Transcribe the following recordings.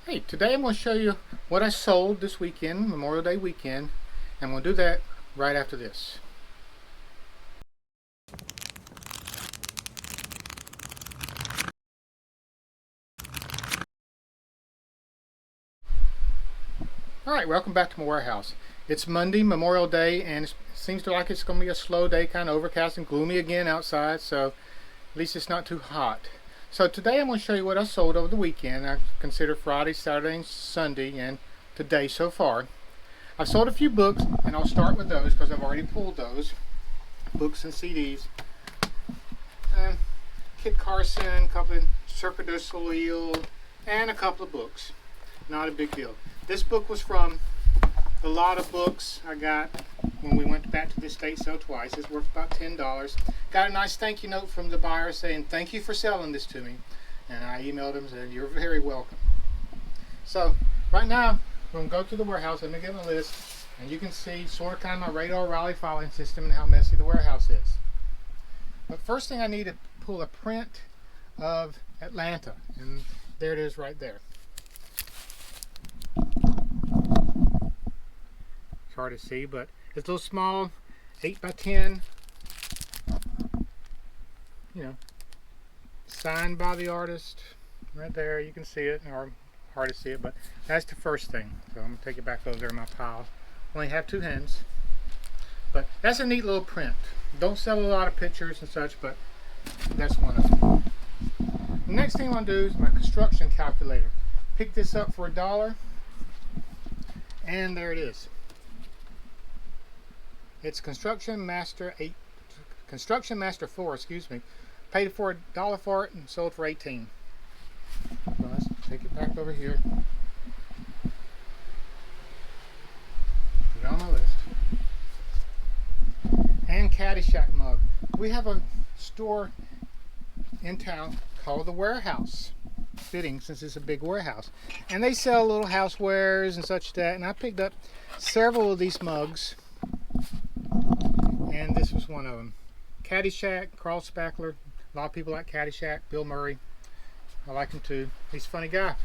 Hey, today I'm going to show you what I sold this weekend, Memorial Day weekend, and we'll do that right after this. Alright, welcome back to my warehouse. It's Monday, Memorial Day, and it seems like it's going to be a slow day, kind of overcast and gloomy again outside, so at least it's not too hot. So today I'm going to show you what I sold over the weekend. I consider Friday, Saturday, and Sunday, and today so far. I've sold a few books, and I'll start with those because I've already pulled those. Books and CDs. Kit Carson, a couple of Cirque du Soleil, and a couple of books. Not a big deal. This book was from the lot of books I got when we went back to the estate sale twice. It's worth about $10. Got a nice thank you note from the buyer saying thank you for selling this to me. And I emailed him and said you're very welcome. So right now we're going to go to the warehouse. Let me get my list and you can see sort of kind of my radar rally filing system and how messy the warehouse is. But first thing I need to pull a print of Atlanta, and there it is right there. It's hard to see, but it's a little small, 8 by 10, you know, signed by the artist right there. You can see it, or hard to see it, but that's the first thing. So I'm going to take it back over there in my pile. Only have 2 hands, but that's a neat little print. Don't sell a lot of pictures and such, but that's one of them. The next thing I'm going to do is my construction calculator. Pick this up for $1, and there it is. It's Construction Master 4, excuse me. Paid for $1 for it and sold for $18. So let's take it back over here. Put it on my list. And Caddyshack mug. We have a store in town called the Warehouse Fitting, since it's a big warehouse, and they sell little housewares and such that, and I picked up several of these mugs, and this was one of them. Caddyshack, Carl Spackler. A lot of people like Caddyshack. Bill Murray, I like him too. He's a funny guy.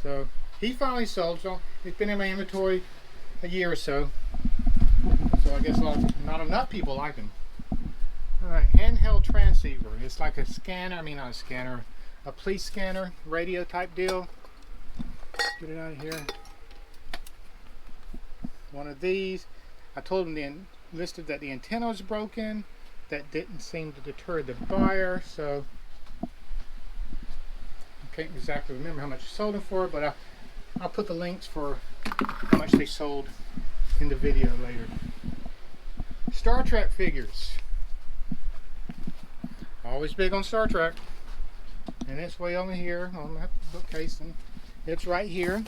So he finally sold, so it's been in my inventory a year or so. So I guess not enough people like him. Alright, handheld transceiver. It's like a scanner, not a scanner, a police scanner, radio type deal. Get it out of here. One of these. I told him listed that the antenna was broken. That didn't seem to deter the buyer, so I can't exactly remember how much I sold them for, but I'll put the links for how much they sold in the video later. Star Trek figures. Always big on Star Trek. And it's way over here on my bookcase, and it's right here.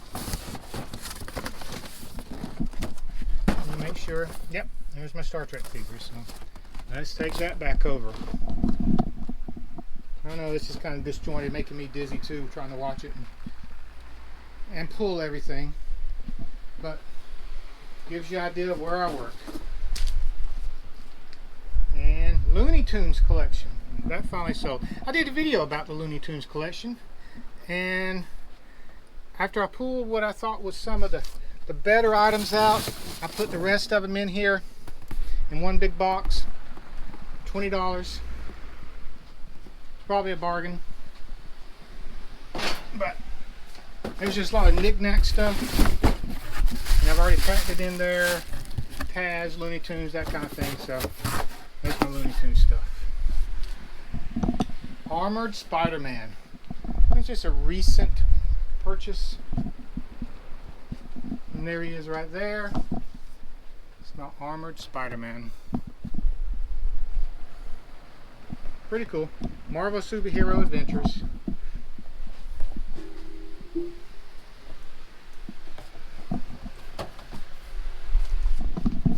Let me make sure. Yep, there's my Star Trek figures. So let's take that back over. I know this is kind of disjointed, making me dizzy too, trying to watch it and pull everything. But gives you an idea of where I work. And Looney Tunes collection. That finally sold. I did a video about the Looney Tunes collection, and after I pulled what I thought was some of the better items out, I put the rest of them in here in one big box. $20. Probably a bargain, but there's just a lot of knick-knack stuff, and I've already packed it in there. Taz, Looney Tunes, that kind of thing. So there's my Looney Tunes stuff. Armored Spider-Man. It's just a recent purchase. And there he is right there. It's my Armored Spider-Man. Pretty cool. Marvel Superhero Adventures.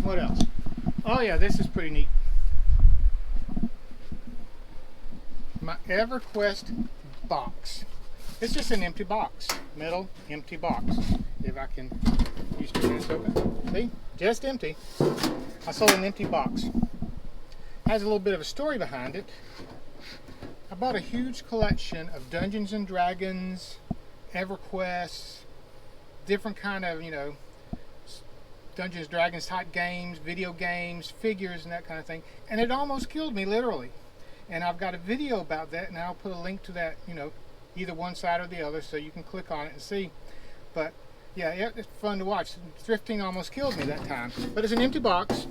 What else? Oh yeah, this is pretty neat. My Everquest Box. It's just an empty box. Metal, empty box. If I can use my hands open. See? Just empty. I sold an empty box. Has a little bit of a story behind it. I bought a huge collection of Dungeons and Dragons EverQuest, different kind of, Dungeons and Dragons type games, video games, figures, and that kind of thing. And it almost killed me, literally. And I've got a video about that, and I'll put a link to that, either one side or the other, so you can click on it and see. But yeah, it's fun to watch. Thrifting almost killed me that time. But it's an empty box,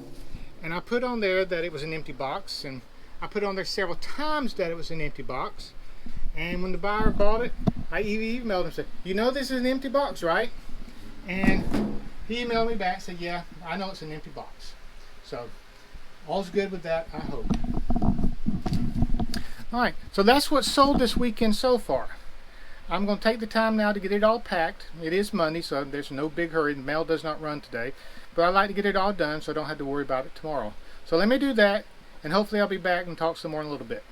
and I put on there that it was an empty box, and I put on there several times that it was an empty box. And when the buyer bought it, I emailed him and said, "You know this is an empty box, right?" And he emailed me back and said, "Yeah, I know it's an empty box." So all's good with that, I hope. Alright, so that's what's sold this weekend so far. I'm going to take the time now to get it all packed. It is Monday, so there's no big hurry. The mail does not run today. But I like to get it all done so I don't have to worry about it tomorrow. So let me do that, and hopefully I'll be back and talk some more in a little bit.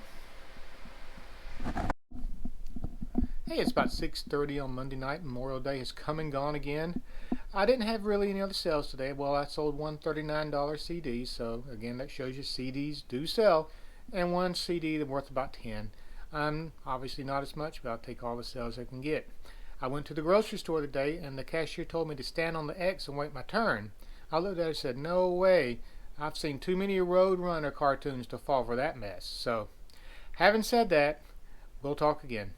Hey, it's about 6:30 on Monday night. Memorial Day has come and gone again. I didn't have really any other sales today. Well, I sold one $39 CD, so again, that shows you CDs do sell, and one CD that's worth about 10. Obviously not as much, but I'll take all the sales I can get. I went to the grocery store today, and the cashier told me to stand on the X and wait my turn. I looked at it and said, "No way. I've seen too many Roadrunner cartoons to fall for that mess." So, having said that, we'll talk again.